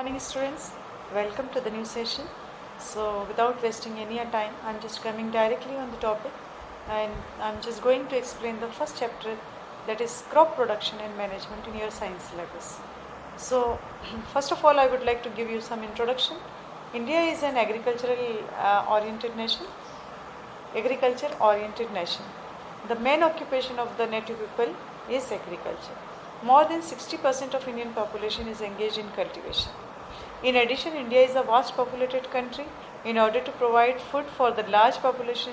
Morning students, welcome to the new session. So without wasting any time, I'm just coming directly on the topic and I'm just going to explain the first chapter, that is crop production and management in your science syllabus. So first of all, I would like to give you some introduction. India is an agriculture oriented nation. The main occupation of the native people is agriculture. More than 60% of Indian population is engaged in cultivation. In addition, India is a vast populated country. In order to provide food for the large population,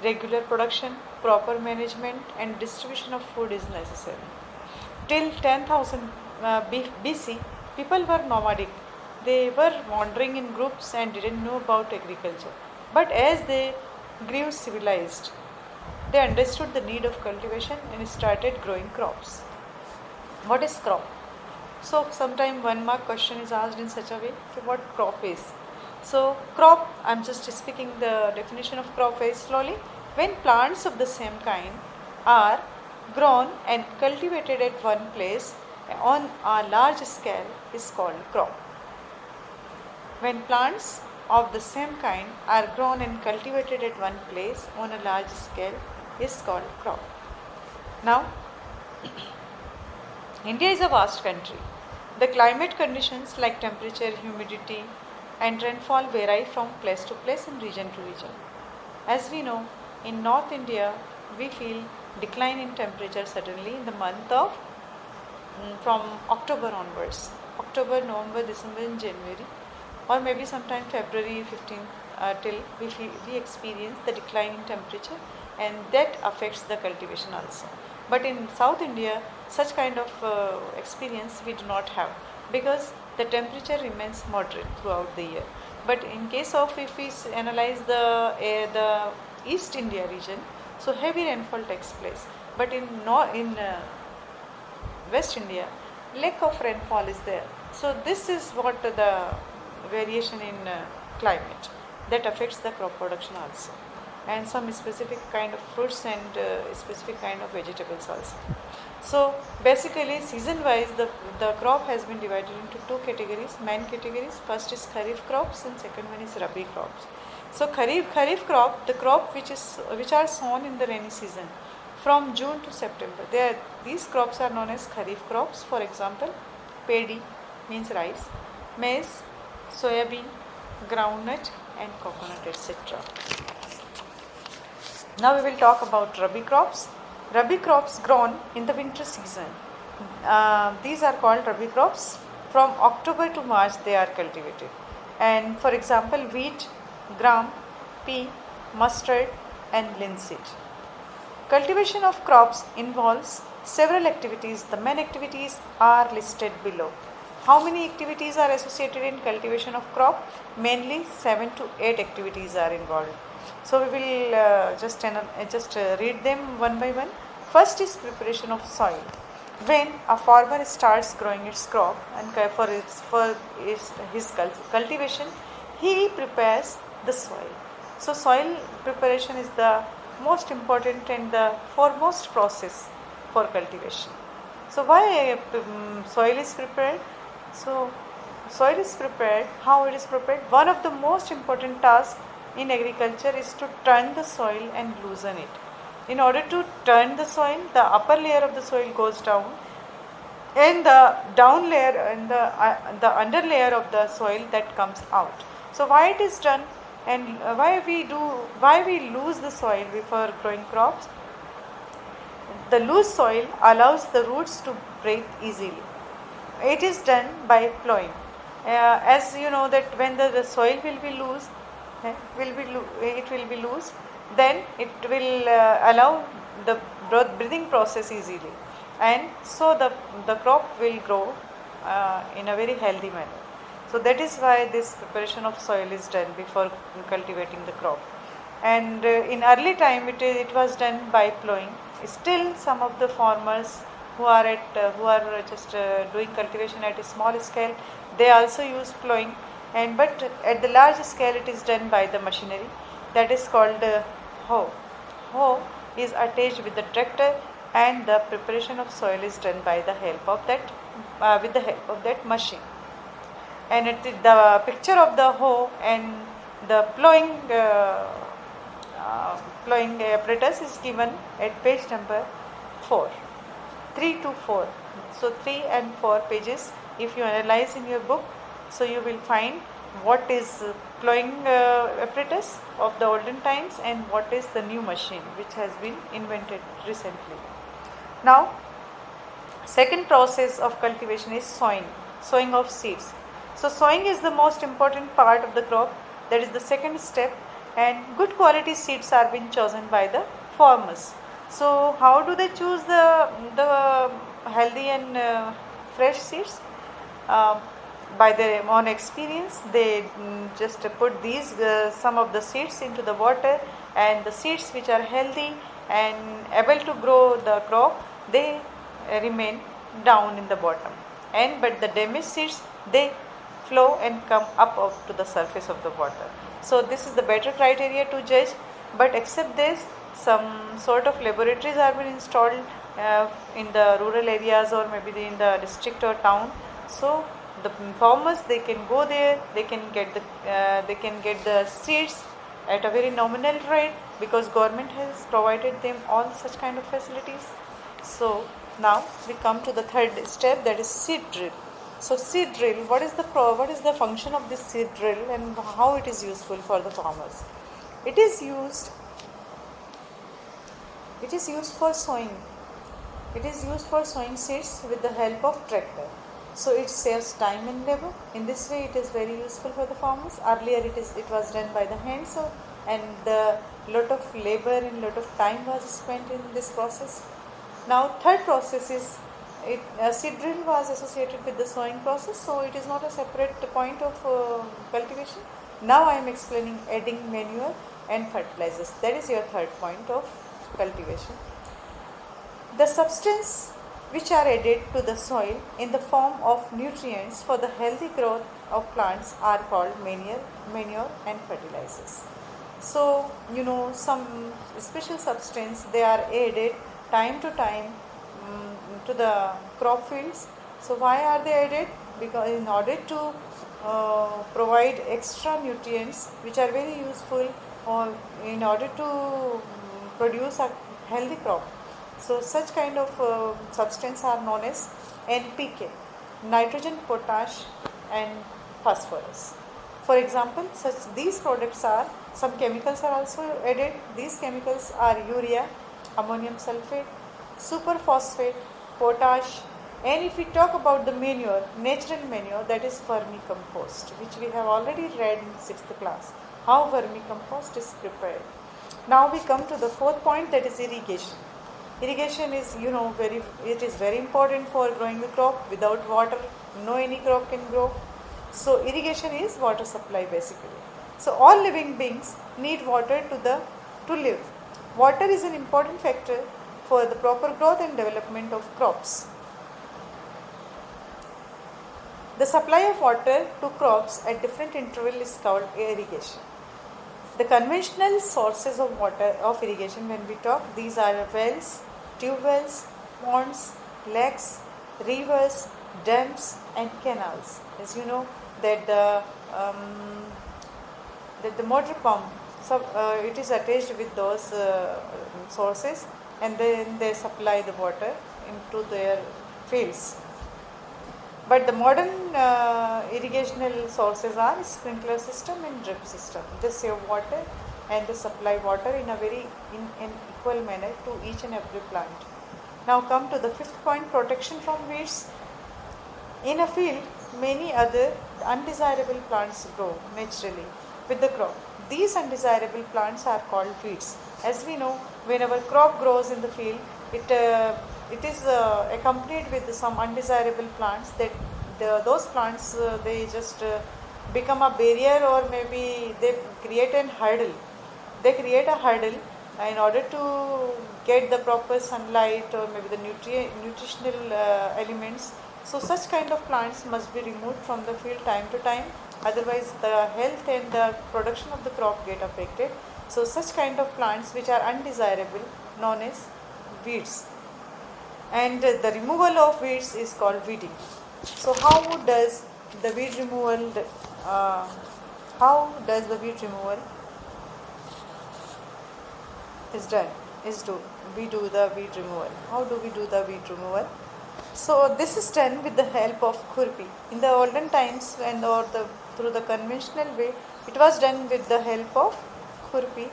regular production, proper management and distribution of food is necessary. Till 10,000 BC, people were nomadic. They were wandering in groups and didn't know about agriculture. But as they grew civilized, they understood the need of cultivation and started growing crops. What is crop? So sometime 1 mark question is asked in such a way that what crop is. So crop, I'm just speaking the definition of crop very slowly. When plants of the same kind are grown and cultivated at one place on a large scale is called crop. When plants of the same kind are grown and cultivated at one place on a large scale is called crop. Now, India is a vast country. The climate conditions like temperature, humidity and rainfall vary from place to place and region to region. As we know, in North India, we feel decline in temperature suddenly in the month of from October onwards. October, November, December and January, or maybe sometime February 15th till we experience the decline in temperature, and that affects the cultivation also. But in South India, such kind of experience we do not have, because the temperature remains moderate throughout the year. But in case of, if we analyze the East India region, so heavy rainfall takes place. But in West India, lack of rainfall is there. So this is what the variation in climate that affects the crop production also, and some specific kind of fruits and specific kind of vegetables also. So basically, season wise, the crop has been divided into two categories, main categories. First is kharif crops and second one is rabi crops. So kharif crop, the crop which are sown in the rainy season from June to September. These crops are known as kharif crops. For example, paddy means rice, maize, soyabean, groundnut and coconut, etc. Now we will talk about rabi crops. Rabi crops grown in the winter season. These are called rabi crops. From October to March they are cultivated. And for example, wheat, gram, pea, mustard and linseed. Cultivation of crops involves several activities. The main activities are listed below. How many activities are associated in cultivation of crop? Mainly 7 to 8 activities are involved. So we will just read them one by one. First is preparation of soil. When a farmer starts growing its crop and for his cultivation, he prepares the soil. So soil preparation is the most important and the foremost process for cultivation. So why soil is prepared? So soil is prepared. How it is prepared? One of the most important tasks in agriculture is to turn the soil and loosen it. In order to turn the soil, the upper layer of the soil goes down and the down layer and the under layer of the soil that comes out. So why it is done, and why we lose the soil before growing crops? The loose soil allows the roots to breathe easily. It is done by plowing. As you know that when the soil will be loose, then it will allow the breathing process easily, and so the crop will grow in a very healthy manner. So that is why this preparation of soil is done before cultivating the crop. And in early time it was done by plowing. Still some of the farmers who are just doing cultivation at a small scale, they also use plowing, and but at the large scale it is done by the machinery that is called hoe. Hoe is attached with the tractor, and the preparation of soil is done by the help of that with the help of that machine. and the picture of the hoe and the plowing apparatus is given at page number 4, 3 to 4. So 3 and 4 pages, if you analyze in your book, so you will find what is plowing apparatus of the olden times and what is the new machine which has been invented recently. Now, second process of cultivation is sowing of seeds. So sowing is the most important part of the crop, that is the second step, and good quality seeds are being chosen by the farmers. So how do they choose the healthy and fresh seeds? By their own experience, they just put these some of the seeds into the water, and the seeds which are healthy and able to grow the crop, they remain down in the bottom, and but the damaged seeds, they flow and come up to the surface of the water. So this is the better criteria to judge. But except this, some sort of laboratories are being installed in the rural areas or maybe in the district or town. So the farmers, they can go there, they can get the seeds at a very nominal rate, because government has provided them all such kind of facilities. So now we come to the third step, that is seed drill. So seed drill, what is the function of this seed drill and how it is useful for the farmers? It is used for sowing. It is used for sowing seeds with the help of tractor. So it saves time and labor. In this way, it is very useful for the farmers. Earlier, it was done by the hand, so and the lot of labor and lot of time was spent in this process. Now, third process is seed drill was associated with the sowing process, so it is not a separate point of cultivation. Now I am explaining adding manure and fertilizers. That is your third point of cultivation. The substance which are added to the soil in the form of nutrients for the healthy growth of plants are called manure and fertilizers. So, some special substance, they are added time to time to the crop fields. So why are they added? Because in order to provide extra nutrients which are very useful, or in order to produce a healthy crop. So such kind of substance are known as NPK, nitrogen, potash and phosphorus. For example, these products are, some chemicals are also added. These chemicals are urea, ammonium sulfate, superphosphate, potash, and if we talk about the manure, natural manure, that is vermicompost, which we have already read in 6th class, how vermicompost is prepared. Now we come to the fourth point, that is irrigation. Irrigation is, it is very important for growing the crop. Without water, no any crop can grow. So irrigation is water supply basically. So all living beings need water to live. Water is an important factor for the proper growth and development of crops. The supply of water to crops at different intervals is called irrigation. The conventional sources of water of irrigation, when we talk, these are wells, tube wells, ponds, lakes, rivers, dams and canals. As you know that the motor pump, it is attached with those sources, and then they supply the water into their fields. But the modern irrigational sources are sprinkler system and drip system. They save water and they supply water in an equal manner to each and every plant. Now come to the fifth point, protection from weeds. In a field, many other undesirable plants grow naturally with the crop. These undesirable plants are called weeds. As we know, when our crop grows in the field, it is accompanied with some undesirable plants, that those plants they just become a barrier, or maybe they create a hurdle. They create a hurdle in order to get the proper sunlight or maybe the nutritional elements. So such kind of plants must be removed from the field time to time, otherwise the health and the production of the crop get affected. So such kind of plants which are undesirable, known as weeds, and the removal of weeds is called weeding. So how does the weed removal, how does the weed removal is done? We do the weed removal. How do we do the weed removal? So this is done with the help of khurpi. In the olden times, through the conventional way, it was done with the help of khurpi,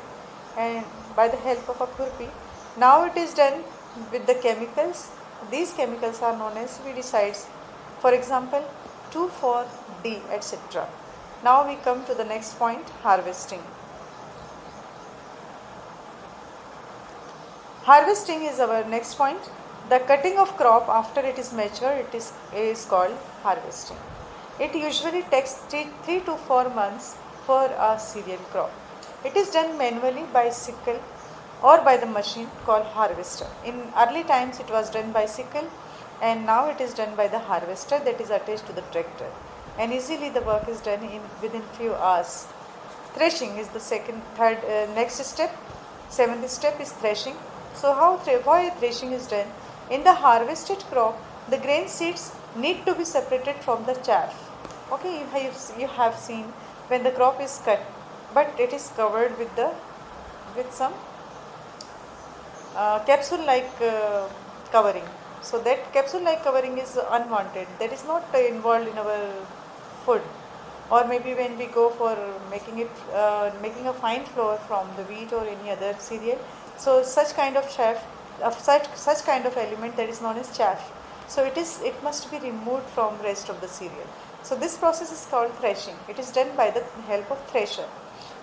and by the help of a khurpi. Now it is done with the chemicals. These chemicals are known as weedicides. For example, 2,4-D, etc. Now we come to the next point: harvesting. Harvesting is our next point. The cutting of crop after it is mature, is called harvesting. It usually takes 3 to 4 months for a cereal crop. It is done manually by sickle or by the machine called harvester. In early times it was done by sickle, and now it is done by the harvester that is attached to the tractor, and easily the work is done within few hours. Threshing is the next step. Seventh step is threshing. So why threshing is done? In the harvested crop, the grain seeds need to be separated from the chaff. Okay, you have seen when the crop is cut, but it is covered with some capsule-like covering. So that capsule-like covering is unwanted. That is not involved in our food. Or maybe when we go for making a fine flour from the wheat or any other cereal, so such kind of such kind of element that is known as chaff. So it must be removed from rest of the cereal. So this process is called threshing. It is done by the help of thresher,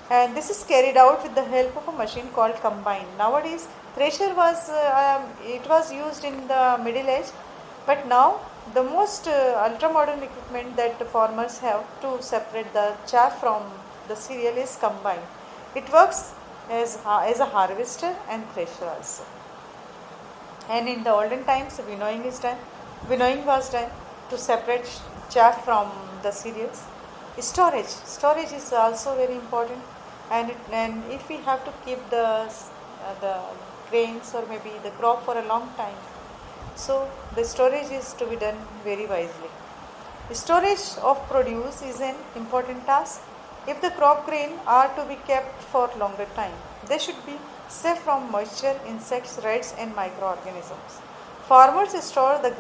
and this is carried out with the help of a machine called combine. Nowadays, thresher was used in the Middle Age, but now the most ultra modern equipment that the farmers have to separate the chaff from the cereal is combine. It works as a harvester and thresher also. And in the olden times, winnowing was done to separate chaff from the cereals. Storage is also very important, and if we have to keep the grains or maybe the crop for a long time, so the storage is to be done very wisely. The storage of produce is an important task. If the crop grain are to be kept for longer time, they should be safe from moisture, insects, rats and microorganisms. Farmers store the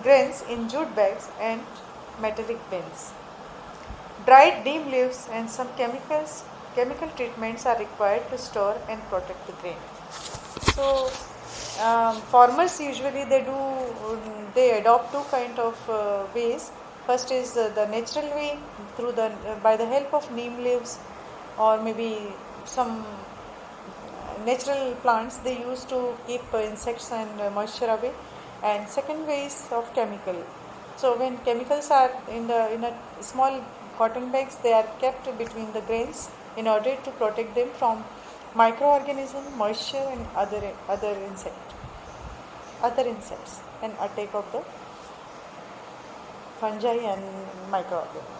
grains in jute bags and metallic bins. Dried neem leaves and some chemical treatments are required to store and protect the grain. So farmers usually they adopt two kind of ways. First is the natural way by the help of neem leaves or maybe some natural plants they use to keep insects and moisture away, and second way is of chemical. So when chemicals are in a small cotton bags, they are kept between the grains in order to protect them from microorganism, moisture and other insects and attack of the fungi and microorganisms.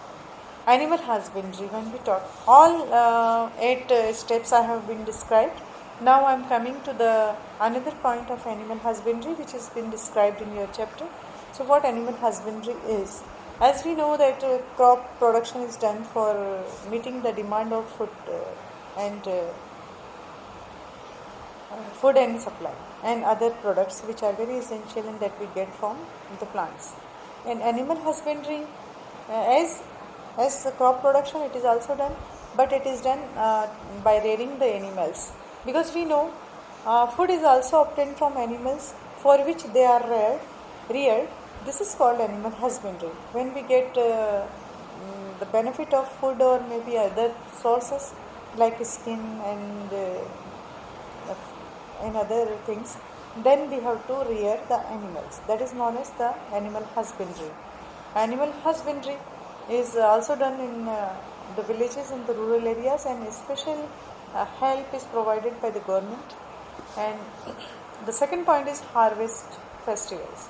Animal husbandry, when we talk, all 8 steps I have been described. Now I am coming to the another point of animal husbandry which has been described in your chapter. So what animal husbandry is? As we know that crop production is done for meeting the demand of food and supply and other products which are very essential and that we get from the plants. And animal husbandry, as the crop production, it is also done, but it is done by rearing the animals, because we know food is also obtained from animals for which they are reared. This is called animal husbandry. When we get the benefit of food or maybe other sources like skin and other things, then we have to rear the animals. That is known as the animal husbandry. Animal husbandry is also done in the villages and the rural areas, and special help is provided by the government. And the second point is harvest festivals.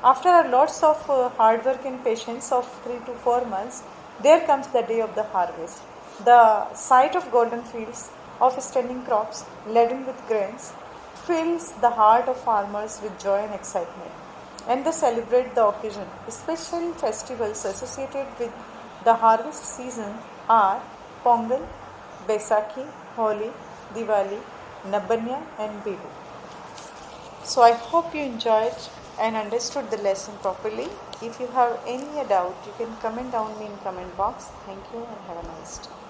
After lots of hard work and patience of 3 to 4 months, there comes the day of the harvest. The sight of golden fields of standing crops laden with grains fills the heart of farmers with joy and excitement. and they celebrate the occasion. Special festivals associated with the harvest season are Pongal, Baisakhi, Holi, Diwali, Nabanya, and Bihu. So I hope you enjoyed and understood the lesson properly. If you have any doubt, you can comment down me in comment box. Thank you and have a nice day.